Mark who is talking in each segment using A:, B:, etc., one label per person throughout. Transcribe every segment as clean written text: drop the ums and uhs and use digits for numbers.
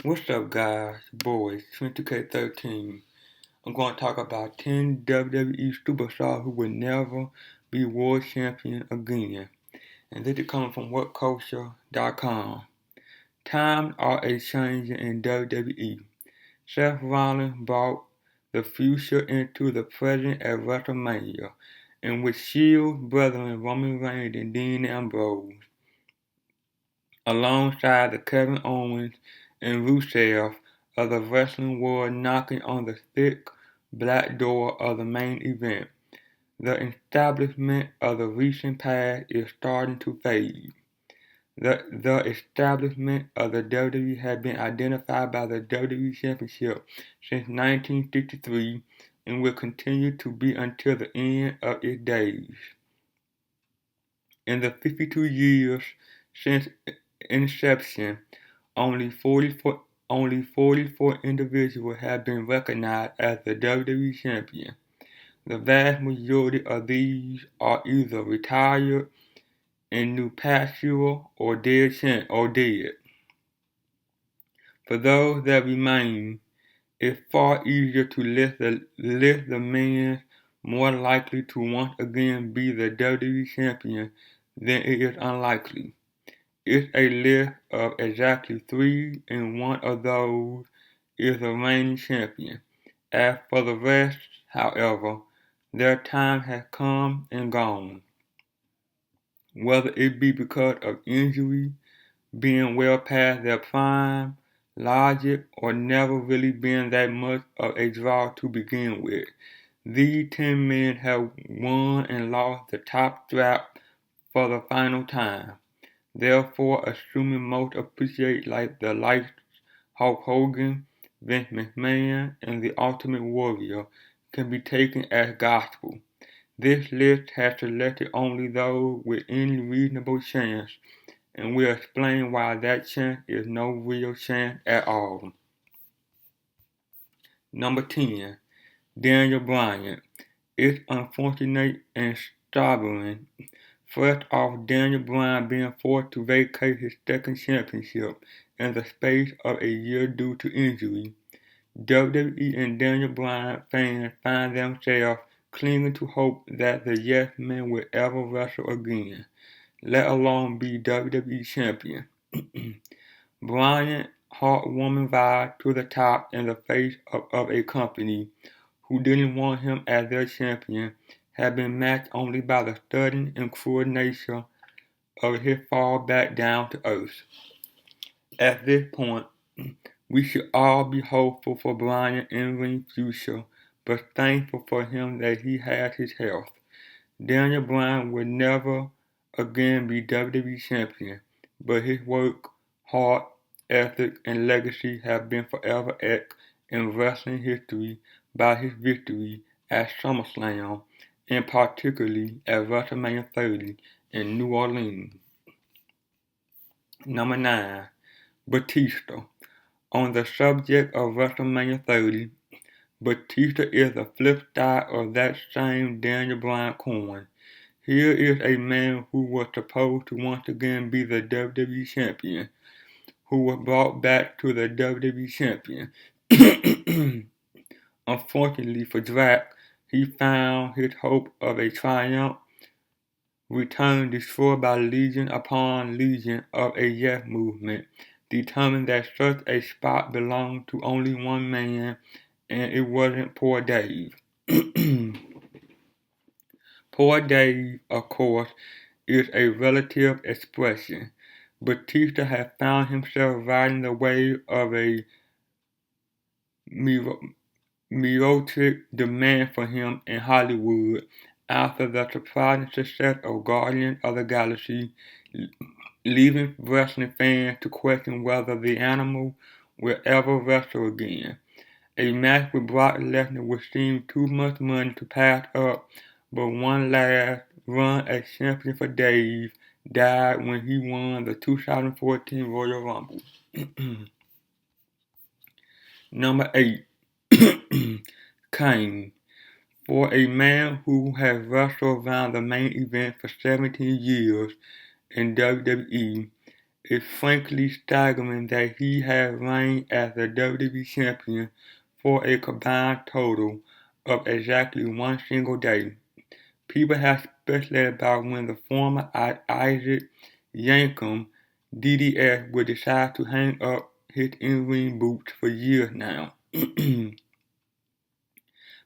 A: What's up, guys? Boys, 20K13. I'm going to talk about 10 WWE superstars who will never be world champion again. And this is coming from WhatCulture.com. Times are a changing in WWE. Seth Rollins brought the future into the present at WrestleMania, and with Shield brethren Roman Reigns and Dean Ambrose, alongside the Kevin Owens and Rusev of the wrestling world knocking on the thick black door of the main event. The establishment of the recent past is starting to fade. The establishment of the WWE has been identified by the WWE Championship since 1963 and will continue to be until the end of its days. In the 52 years since inception, only 44 individuals have been recognized as the WWE Champion. The vast majority of these are either retired, in new pasture, or dead. For those that remain, it's far easier to list the men more likely to once again be the WWE Champion than it is unlikely. It's a list of exactly three, and one of those is the reigning champion. As for the rest, however, their time has come and gone. Whether it be because of injury, being well past their prime, logic, or never really being that much of a draw to begin with, these 10 men have won and lost the top strap for the final time. Therefore, assuming most appreciate like the likes Hulk Hogan, Vince McMahon, and the Ultimate Warrior can be taken as gospel. This list has selected only those with any reasonable chance, and will explain why that chance is no real chance at all. Number 10. Daniel Bryan. It's unfortunate and stubborn. First off, Daniel Bryan being forced to vacate his second championship in the space of a year due to injury. WWE and Daniel Bryan fans find themselves clinging to hope that the Yes Man will ever wrestle again, let alone be WWE champion. Bryan, heartwarming vibe to the top in the face of a company who didn't want him as their champion, had been matched only by the sudden and cruel nature of his fall back down to earth. At this point, we should all be hopeful for Bryan's in-ring future, but thankful for him that he has his health. Daniel Bryan will never again be WWE champion, but his work, heart, ethic, and legacy have been forever etched in wrestling history by his victory at SummerSlam, and particularly at WrestleMania 30 in New Orleans. Number 9. Batista. On the subject of WrestleMania 30, Batista is the flip side of that same Daniel Bryan coin. Here is a man who was supposed to once again be the WWE Champion, who was brought back to the WWE Champion. Unfortunately for Drac, he found his hope of a triumph return destroyed by legion upon legion of a Yes movement, determined that such a spot belonged to only one man, and it wasn't poor Dave. Poor Dave, of course, is a relative expression. Batista has found himself riding the wave of a meteoric demand for him in Hollywood after the surprising success of Guardians of the Galaxy, leaving wrestling fans to question whether the animal will ever wrestle again. A match with Brock Lesnar would seem too much money to pass up, but one last run as champion for Dave died when he won the 2014 Royal Rumble. Number 8. Kane. For a man who has wrestled around the main event for 17 years in WWE, It's frankly staggering that he has reigned as the WWE champion for a combined total of exactly one single day. People have speculated about when the former Isaac Yankem DDS would decide to hang up his in-ring boots for years now.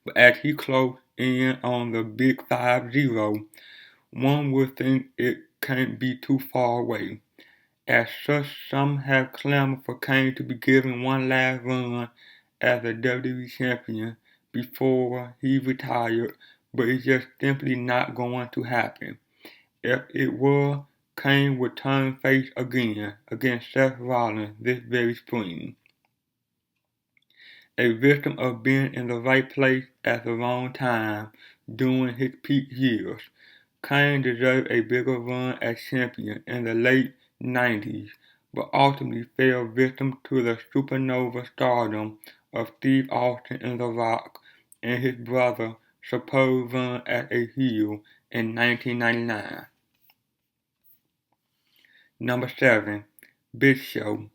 A: But as he closed in on the big 5-0, one would think it can't be too far away. As such, some have clamored for Kane to be given one last run as the WWE champion before he retired, but it's just simply not going to happen. If it were, Kane would turn face again against Seth Rollins this very spring. A victim of being in the right place at the wrong time during his peak years, Kane deserved a bigger run as champion in the late 90s, but ultimately fell victim to the supernova stardom of Steve Austin and The Rock and his brother supposed run as a heel in 1999. Number 7. Big Show.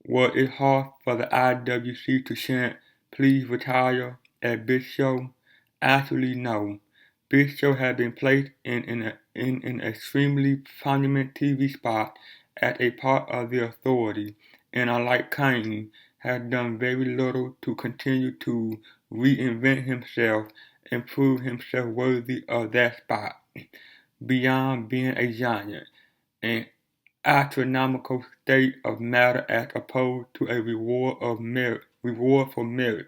A: Was it hard for the IWC to chant, "Please retire" at Big Show? Actually, no. Big Show had been placed in an extremely prominent TV spot as a part of the Authority, and unlike Kane, had done very little to continue to reinvent himself and prove himself worthy of that spot, beyond being a giant, an astronomical state of matter as opposed to a reward for merit.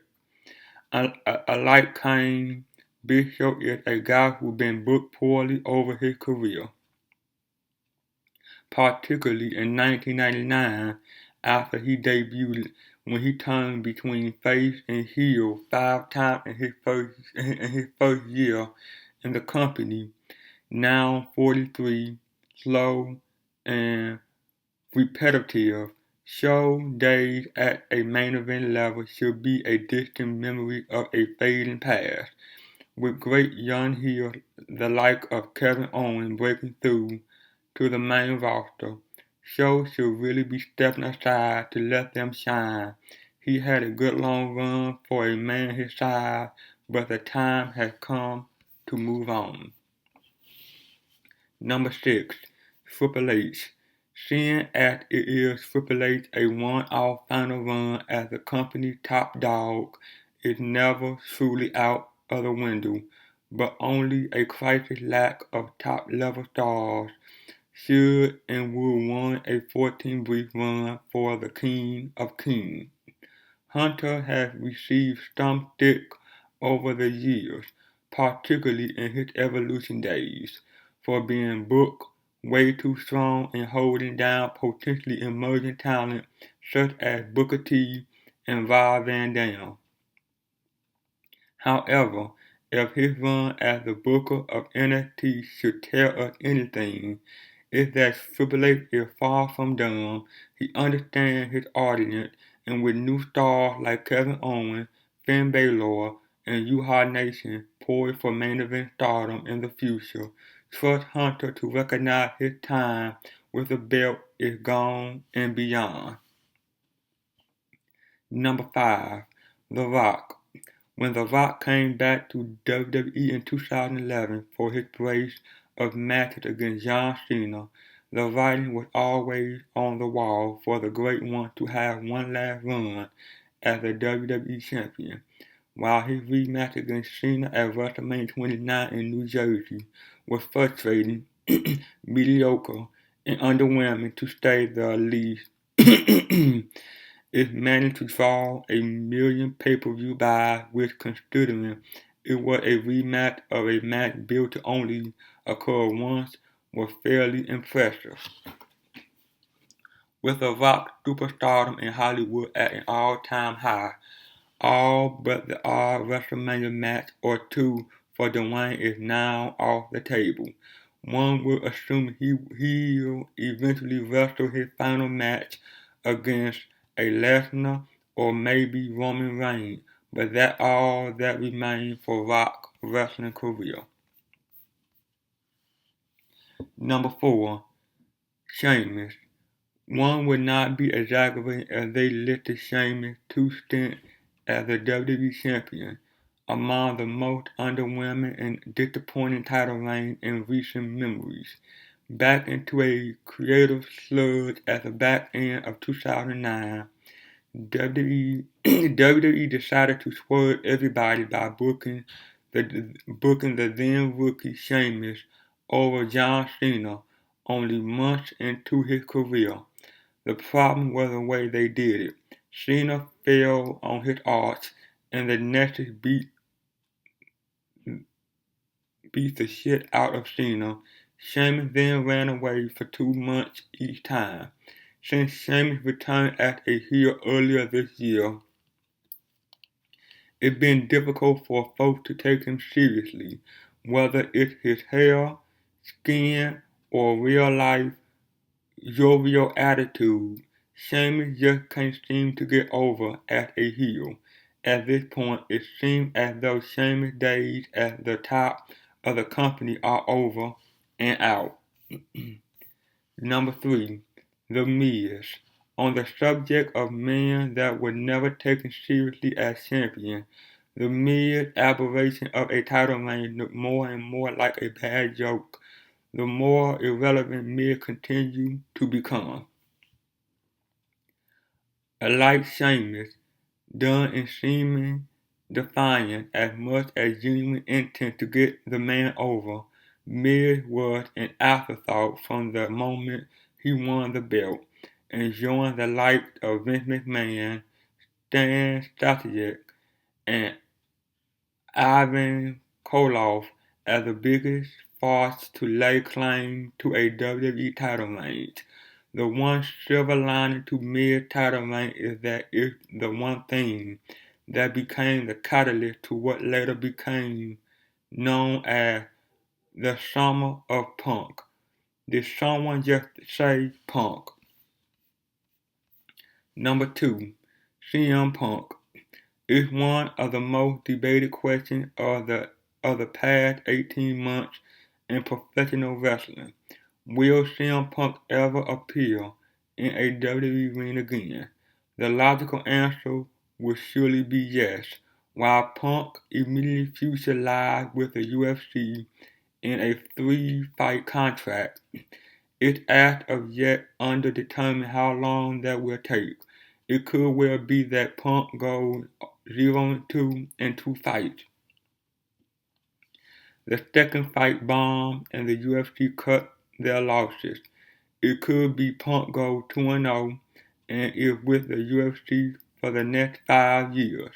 A: Unlike Kane, Big Show is a guy who's been booked poorly over his career, particularly in 1999 after he debuted, when he turned between face and heel 5 times in his first year in the company. Now 43, slow and repetitive. Show days at a main event level should be a distant memory of a fading past, with great young heels the like of Kevin Owens breaking through to the main roster. Show should really be stepping aside to let them shine. He had a good long run for a man his size, but the time has come to move on. Number 6. Triple H. Seeing as it is Triple H a one-off final run as the company's top dog is never truly out of the window, but only a crisis lack of top-level stars should and will warrant a 14-brief run for the King of Kings. Hunter has received some stick over the years, particularly in his Evolution days, for being booked way too strong and holding down potentially emerging talent such as Booker T and Rob Van Dam. However, if his run as the Booker of NXT should tell us anything, it's that Triple H is far from dumb. He understands his audience, and with new stars like Kevin Owens, Finn Balor, and Uhaa Nation poised for main event stardom in the future, trust Hunter to recognize his time with the belt is gone and beyond. Number 5. The Rock. When The Rock came back to WWE in 2011 for his brace of matches against John Cena, the writing was always on the wall for the Great One to have one last run as the WWE Champion, while his rematch against Cena at WrestleMania 29 in New Jersey was frustrating, mediocre, and underwhelming to say the least. It managed to draw 1 million pay-per-view buys, which, considering it was a rematch of a match built to only occur once, was fairly impressive. With The Rock's superstardom in Hollywood at an all-time high, all but the odd WrestleMania match or two for Dwayne is now off the table. One would assume he'll eventually wrestle his final match against a Lesnar or maybe Roman Reigns, but that's all that remains for Rock's wrestling career. Number 4. Sheamus. one would not be exaggerating as they listed Sheamus' two stints as the WWE champion among the most underwhelming and disappointing title reigns in recent memories. Back into a creative sludge at the back end of 2009, WWE decided to swerve everybody by booking the then rookie Sheamus over John Cena only months into his career. The problem was the way they did it. Cena fell on his arse, and the Nexus beat the shit out of Cena. Sheamus then ran away for 2 months each time. Since Sheamus returned as a heel earlier this year, it's been difficult for folks to take him seriously, whether it's his hair, skin, or real life jovial attitude. Sheamus just can't seem to get over as a heel. At this point, it seems as though Sheamus' days at the top of the company are over and out. Number 3. The Miz. On the subject of men that were never taken seriously as champion, the Miz aberration of a title reign looked more and more like a bad joke the more irrelevant Miz continued to become. Like Sheamus, done in seeming defiance as much as genuine intent to get the man over, Miz was an afterthought from the moment he won the belt, enjoying the likes of Vince McMahon, Stan Stasiak, and Ivan Koloff as the biggest farce to lay claim to a WWE title reign. The one silver lining to Miz's title reign is that it's the one thing that became the catalyst to what later became known as the Summer of Punk. Did someone just say Punk? Number 2. CM Punk is one of the most debated questions of the past 18 months in professional wrestling. Will CM Punk ever appear in a WWE ring again? The logical answer would surely be yes. While Punk immediately future lies with the UFC in a 3-fight contract, it's as of yet undetermined how long that will take. It could well be that Punk goes 0-2 in 2 fights. The second fight bombed and the UFC cut their losses. It could be Punk goes 2-0 and is with the UFC for the next 5 years.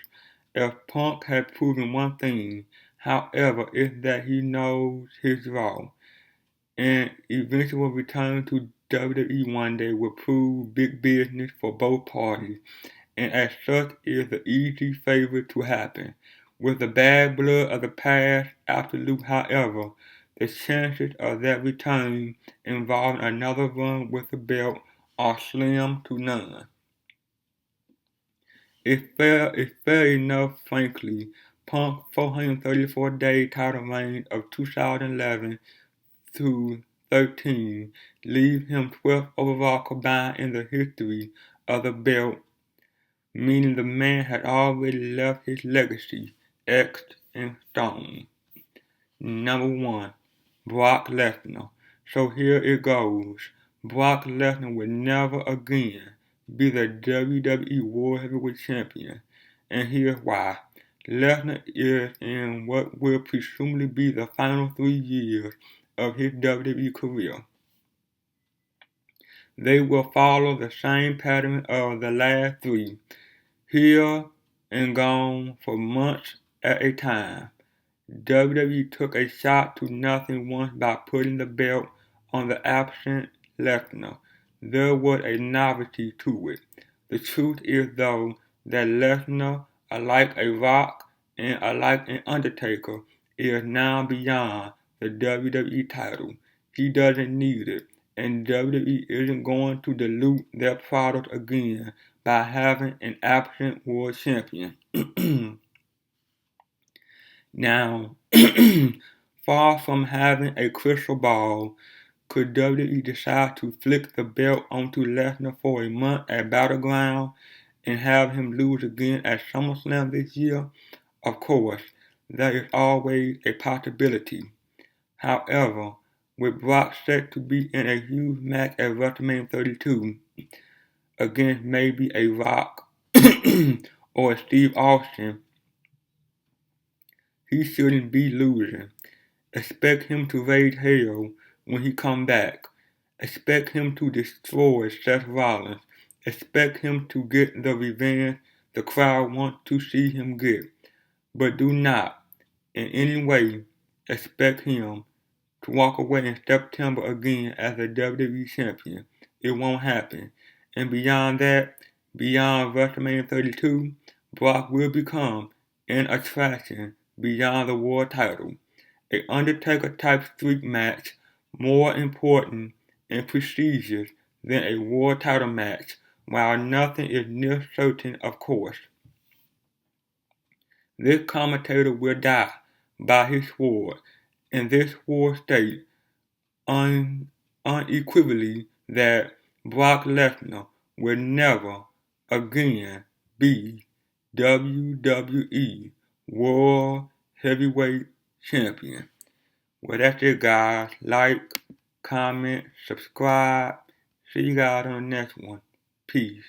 A: If Punk has proven one thing, however, it's that he knows his draw. And eventual return to WWE one day will prove big business for both parties, and as such is the easy favorite to happen. With the bad blood of the past absolute, however, the chances of that return involving another run with the belt are slim to none. It's fair enough, frankly. Punk's 434-day title reign of 2011 through 13 leaves him 12th overall combined in the history of the belt, meaning the man had already left his legacy etched in stone. Number 1. Brock Lesnar. So here it goes. Brock Lesnar will never again be the WWE World Heavyweight Champion, and here's why. Lesnar is in what will presumably be the final 3 years of his WWE career. They will follow the same pattern of the last 3, here and gone for months at a time. WWE took a shot to nothing once by putting the belt on the absent Lesnar. There was a novelty to it. The truth is, though, that Lesnar, alike a Rock and alike an Undertaker, is now beyond the WWE title. He doesn't need it, and WWE isn't going to dilute their product again by having an absent world champion. Now, far from having a crystal ball, Could WWE decide to flick the belt onto Lesnar for a month at Battleground and have him lose again at SummerSlam this year? Of course, that is always a possibility. However, with Brock set to be in a huge match at WrestleMania 32 against maybe a Rock or a Steve Austin, he shouldn't be losing. Expect him to raise hell when he comes back. Expect him to destroy Seth Rollins. Expect him to get the revenge the crowd wants to see him get. But do not, in any way, expect him to walk away in September again as a WWE Champion. It won't happen. And beyond that, beyond WrestleMania 32, Brock will become an attraction beyond the world title. A Undertaker-type streak match more important and prestigious than a world title match, while nothing is near certain, of course. This commentator will die by his sword, and this sword states unequivocally that Brock Lesnar will never again be WWE World Heavyweight Champion. Well, that's it, guys. Like, comment, subscribe. See you guys on the next one. Peace.